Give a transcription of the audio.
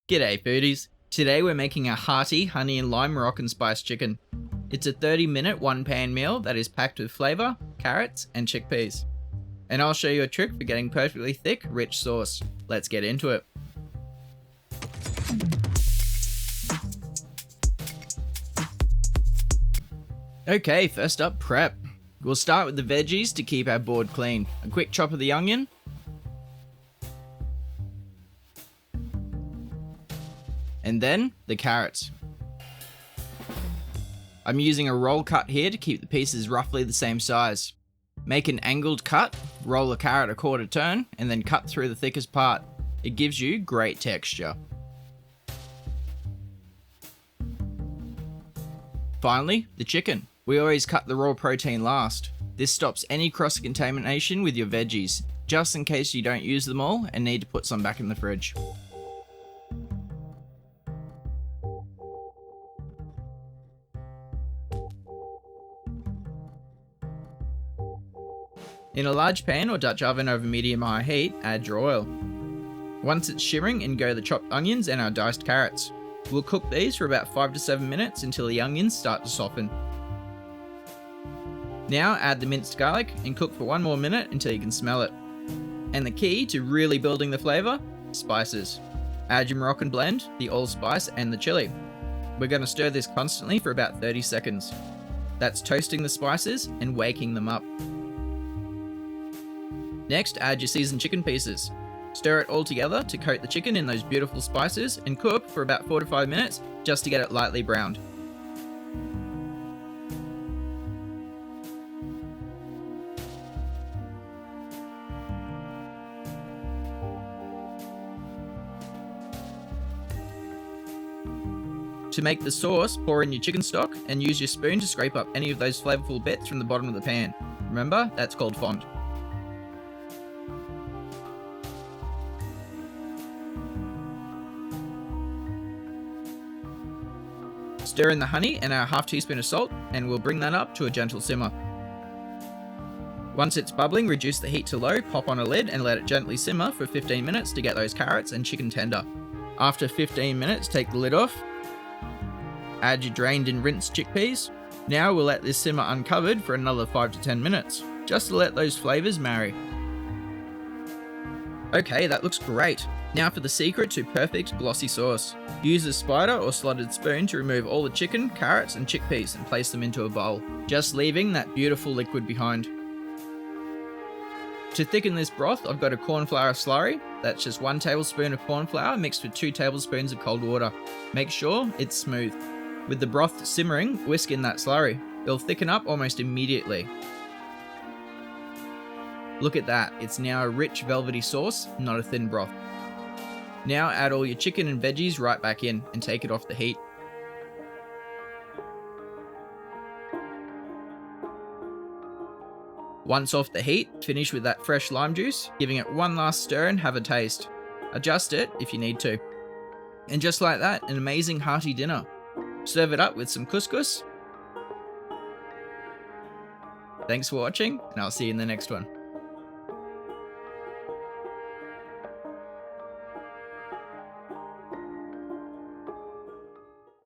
G'day foodies! Today we're making a hearty honey and lime Moroccan-Spiced Chicken. It's a 30-minute one-pan meal that is packed with flavour, carrots and chickpeas. And I'll show you a trick for getting perfectly thick, rich sauce. Let's get into it. Okay, first up, prep. We'll start with the veggies to keep our board clean. A quick chop of the onion. And then the carrots. I'm using a roll cut here to keep the pieces roughly the same size. Make an angled cut, roll a carrot a quarter turn, and then cut through the thickest part. It gives you great texture. Finally, the chicken. We always cut the raw protein last. This stops any cross-contamination with your veggies, just in case you don't use them all and need to put some back in the fridge. In a large pan or Dutch oven over medium-high heat, add your oil. Once it's shimmering, in go the chopped onions and our diced carrots. We'll cook these for about 5 to 7 minutes until the onions start to soften. Now add the minced garlic and cook for 1 more minute until you can smell it. And the key to really building the flavour? Spices. Add your Moroccan blend, the allspice and the chili. We're going to stir this constantly for about 30 seconds. That's toasting the spices and waking them up. Next, add your seasoned chicken pieces. Stir it all together to coat the chicken in those beautiful spices and cook for about 4 to 5 minutes just to get it lightly browned. To make the sauce, pour in your chicken stock and use your spoon to scrape up any of those flavourful bits from the bottom of the pan. Remember, that's called fond. Stir in the honey and our half teaspoon of salt, and we'll bring that up to a gentle simmer. Once it's bubbling, reduce the heat to low, pop on a lid and let it gently simmer for 15 minutes to get those carrots and chicken tender. After 15 minutes, take the lid off. Add your drained and rinsed chickpeas. Now we'll let this simmer uncovered for another 5 to 10 minutes, just to let those flavours marry. Okay, that looks great. Now for the secret to perfect glossy sauce. Use a spider or slotted spoon to remove all the chicken, carrots and chickpeas and place them into a bowl, just leaving that beautiful liquid behind. To thicken this broth, I've got a corn flour slurry. That's just 1 tablespoon of corn flour mixed with 2 tablespoons of cold water. Make sure it's smooth. With the broth simmering, whisk in that slurry. It'll thicken up almost immediately. Look at that, it's now a rich velvety sauce, not a thin broth. Now add all your chicken and veggies right back in and take it off the heat. Once off the heat, finish with that fresh lime juice, giving it one last stir and have a taste. Adjust it if you need to. And just like that, an amazing hearty dinner. Serve it up with some couscous. Thanks for watching, and I'll see you in the next one.